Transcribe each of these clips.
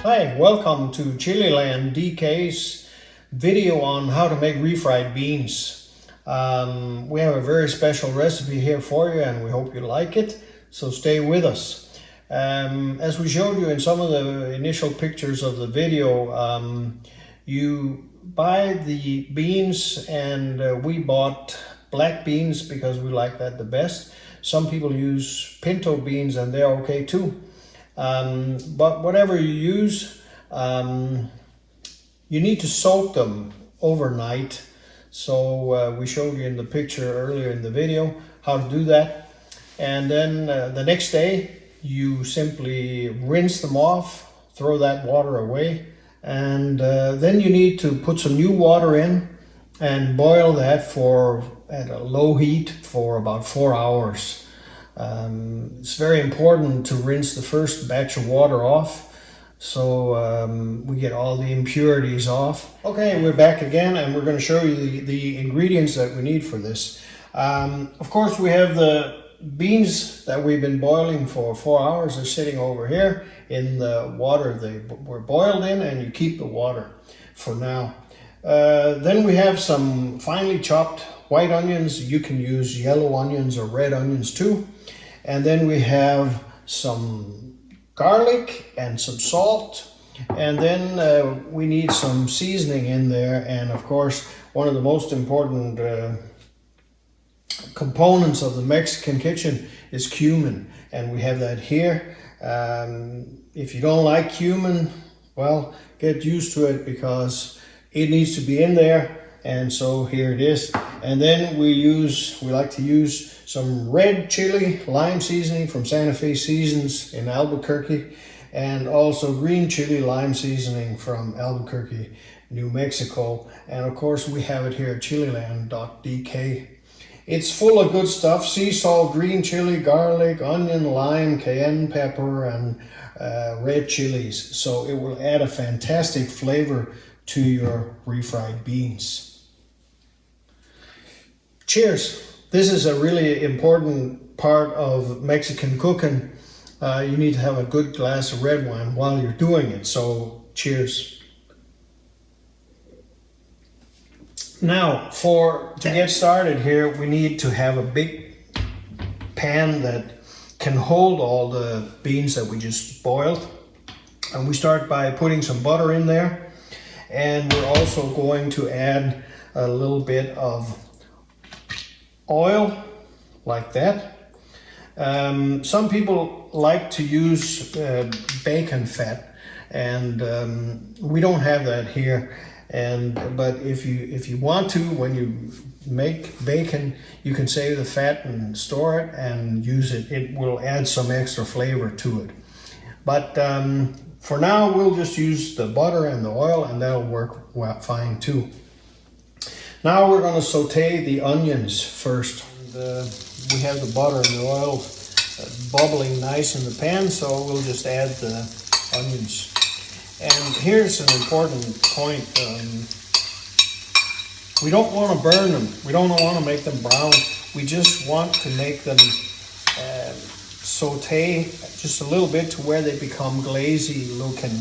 Hi, welcome to Chililand DK's video on how to make refried beans. We have a very special recipe here for you and we hope you like it, so stay with us. As we showed you in some of the initial pictures of the video, you buy the beans and we bought black beans because we like that the best. Some people use pinto beans and they're okay too. But whatever you use, you need to soak them overnight. So we showed you in the picture earlier in the video how to do that. And then the next day you simply rinse them off, throw that water away. And then you need to put some new water in and boil that at a low heat for about 4 hours. It's very important to rinse the first batch of water off so we get all the impurities off. Okay, we're back again and we're going to show you the ingredients that we need for this. Of course, we have the beans that we've been boiling for 4 hours. They're sitting over here in the water they were boiled in, and you keep the water for now. Then we have some finely chopped white onions. You can use yellow onions or red onions too. And then we have some garlic and some salt. And then we need some seasoning in there. And of course, one of the most important components of the Mexican kitchen is cumin. And we have that here. If you don't like cumin, well, get used to it because it needs to be in there. And so here it is. And then we like to use some red chili lime seasoning from Santa Fe Seasons in Albuquerque, and also green chili lime seasoning from Albuquerque, New Mexico. And of course we have it here at chililand.dk. It's full of good stuff: sea salt, green chili, garlic, onion, lime, cayenne pepper, and red chilies. So it will add a fantastic flavor to your refried beans. Cheers! This is a really important part of Mexican cooking. You need to have a good glass of red wine while you're doing it. So cheers! Now, to get started here, we need to have a big pan that can hold all the beans that we just boiled. And we start by putting some butter in there. And we're also going to add a little bit of oil, like that. Some people like to use bacon fat, and we don't have that here. But if you want to, when you make bacon, you can save the fat and store it and use it. It will add some extra flavor to it. But for now, we'll just use the butter and the oil, and that'll work fine too. Now we're going to saute the onions first. We have the butter and the oil bubbling nice in the pan, so we'll just add the onions. And here's an important point. We don't want to burn them. We don't want to make them brown. We just want to make them saute just a little bit to where they become glazy looking.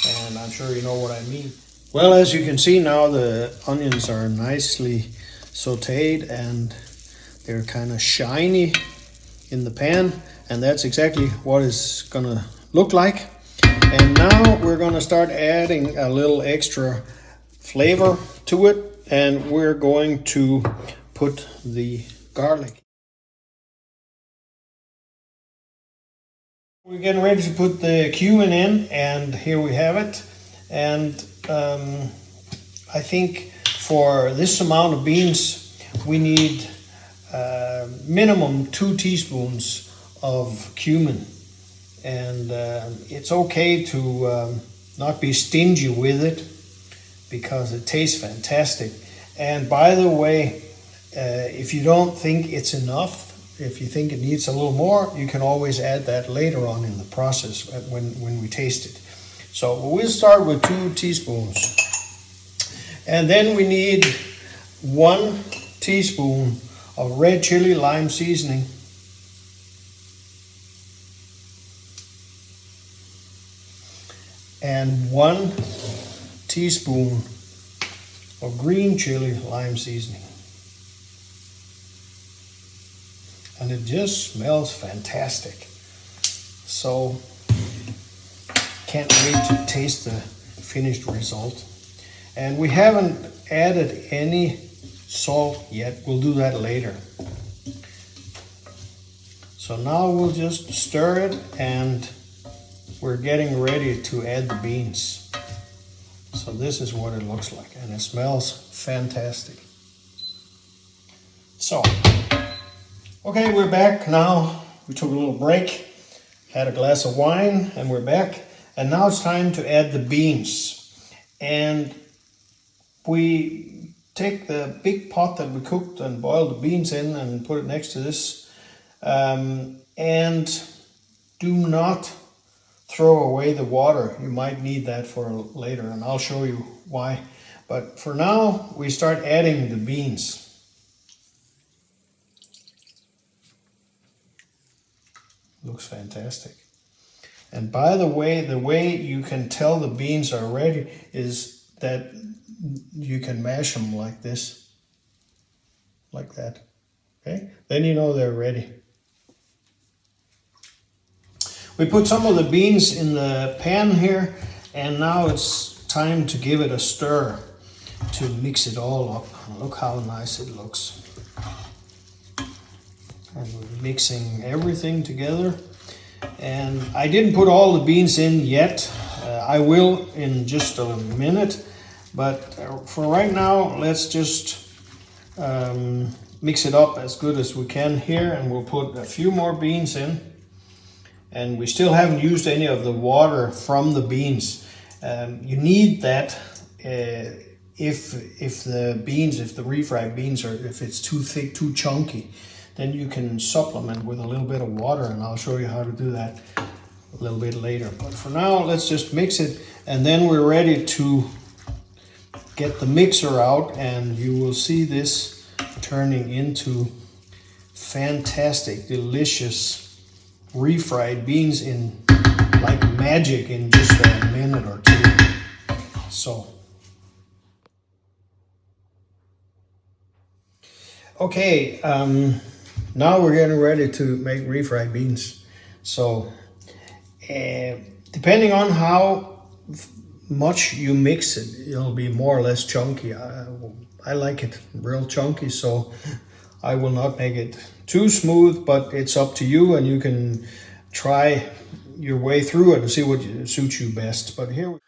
And I'm sure you know what I mean. Well, as you can see now, the onions are nicely sauteed and they're kind of shiny. in the pan, and that's exactly what it's gonna look like. And now we're gonna start adding a little extra flavor to it, and we're going to put the garlic. We're getting ready to put the cumin in, and here we have it. And I think for this amount of beans, we need minimum 2 teaspoons of cumin. And it's okay to not be stingy with it because it tastes fantastic. And by the way, if you don't think it's enough, if you think it needs a little more, you can always add that later on in the process when we taste it. So we'll start with 2 teaspoons. And then we need 1 teaspoon of red chili lime seasoning. And 1 teaspoon of green chili lime seasoning. And it just smells fantastic. So can't wait to taste the finished result. And we haven't added any salt yet. We'll do that later. So now we'll just stir it, and we're getting ready to add the beans. So this is what it looks like, and it smells fantastic. So, okay, we're back now. We took a little break, had a glass of wine, and we're back. And now it's time to add the beans. And we take the big pot that we cooked and boiled the beans in and put it next to this. And do not throw away the water. You might need that for later, and I'll show you why. But for now, we start adding the beans. Looks fantastic. And by the way you can tell the beans are ready is that you can mash them like this, like that. Okay, then you know they're ready. We put some of the beans in the pan here, and now it's time to give it a stir to mix it all up. Look how nice it looks. And we're mixing everything together. And I didn't put all the beans in yet. I will in just a minute. But for right now, let's just mix it up as good as we can here. And we'll put a few more beans in. And we still haven't used any of the water from the beans. You need that if the refried beans if it's too thick, too chunky, then you can supplement with a little bit of water, and I'll show you how to do that a little bit later. But for now, let's just mix it, and then we're ready to get the mixer out, and you will see this turning into fantastic, delicious refried beans in like magic in just a minute or two. So, okay, now we're getting ready to make refried beans. So, depending on how much you mix it, it'll be more or less chunky. I like it real chunky, so I will not make it too smooth, but it's up to you, and you can try your way through it and see what suits you best. But here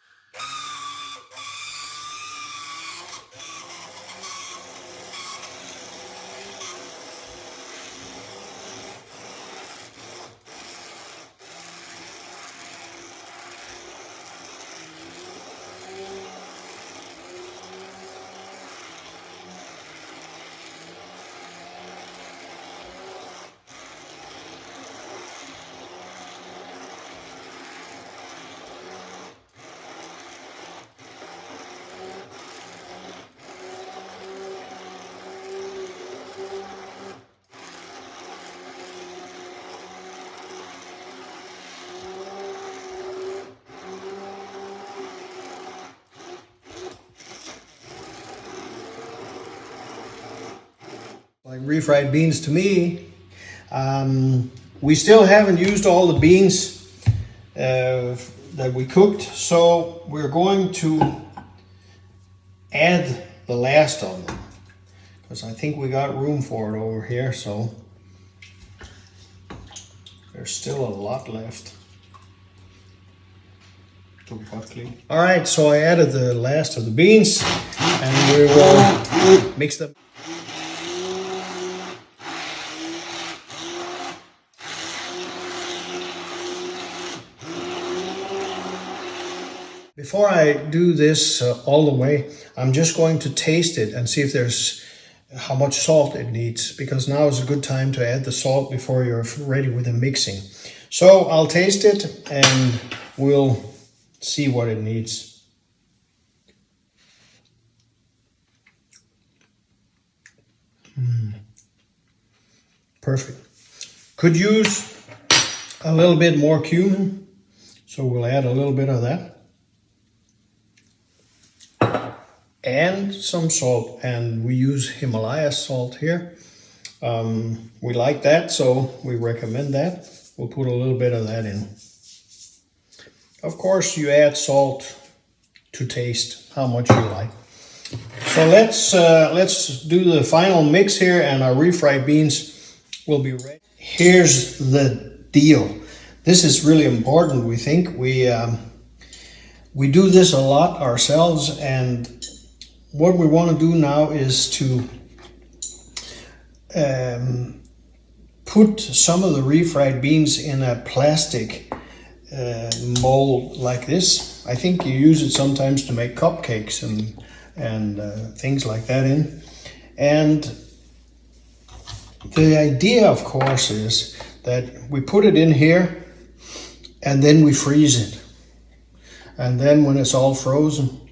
like refried beans to me, We still haven't used all the beans that we cooked, so we're going to add the last of them, because I think we got room for it over here, so there's still a lot left. All right, so I added the last of the beans and we will mix them. Before I do this all the way, I'm just going to taste it and see if there's how much salt it needs, because now is a good time to add the salt before you're ready with the mixing. So I'll taste it and we'll see what it needs. Perfect. Could use a little bit more cumin, so we'll add a little bit of that. And some salt, and we use Himalaya salt here. We like that, so we recommend that. We'll put a little bit of that in. Of course, you add salt to taste how much you like. So let's do the final mix here, and our refried beans will be ready. Here's the deal. This is really important. We think we do this a lot ourselves, and what we want to do now is to put some of the refried beans in a plastic mold like this. I think you use it sometimes to make cupcakes and things like that in. And the idea, of course, is that we put it in here and then we freeze it. And then when it's all frozen,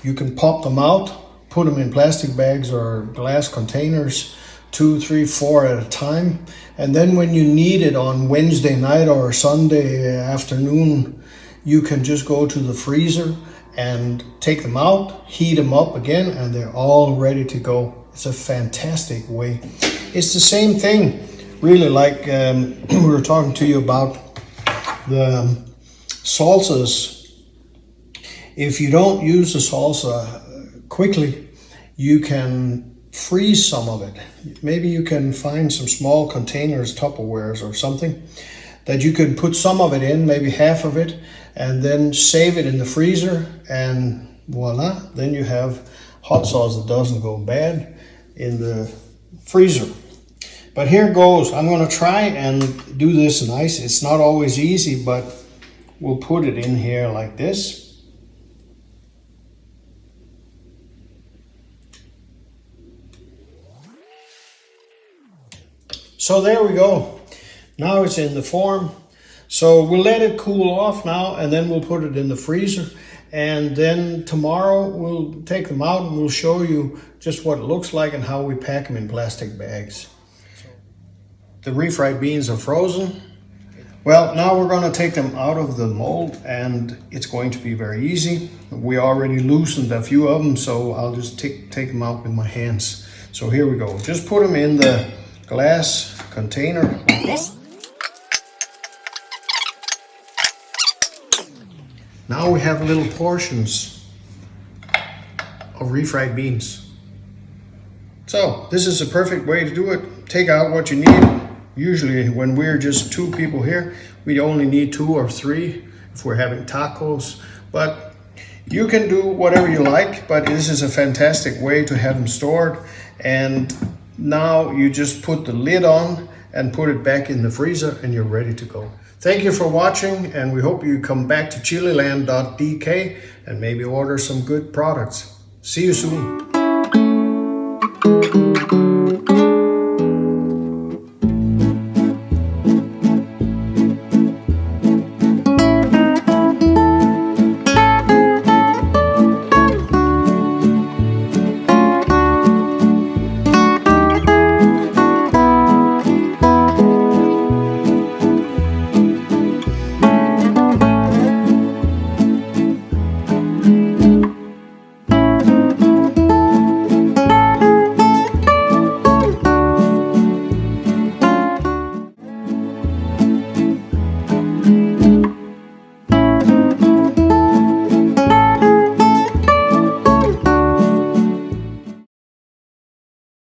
you can pop them out, put them in plastic bags or glass containers, 2, 3, 4 at a time. And then when you need it on Wednesday night or Sunday afternoon, you can just go to the freezer and take them out, heat them up again, and they're all ready to go. It's a fantastic way. It's the same thing, really, like we were talking to you about the salsas. If you don't use the salsa quickly, you can freeze some of it. Maybe you can find some small containers, Tupperwares or something, that you can put some of it in, maybe half of it, and then save it in the freezer, and voila, then you have hot sauce that doesn't go bad in the freezer. But here goes. I'm going to try and do this nice. It's not always easy, but we'll put it in here like this. So there we go. Now it's in the form. So we'll let it cool off now, and then we'll put it in the freezer. And then tomorrow we'll take them out and we'll show you just what it looks like and how we pack them in plastic bags. The refried beans are frozen. Well, now we're going to take them out of the mold, and it's going to be very easy. We already loosened a few of them, so I'll just take them out with my hands. So here we go. Just put them in the glass container like this. Now we have little portions of refried beans. So this is a perfect way to do it. Take out what you need. Usually when we're just 2 people here, we only need 2 or 3 if we're having tacos. But you can do whatever you like, but this is a fantastic way to have them stored. And now you just put the lid on and put it back in the freezer and you're ready to go. Thank you for watching, and we hope you come back to chililand.dk and maybe order some good products. See you soon.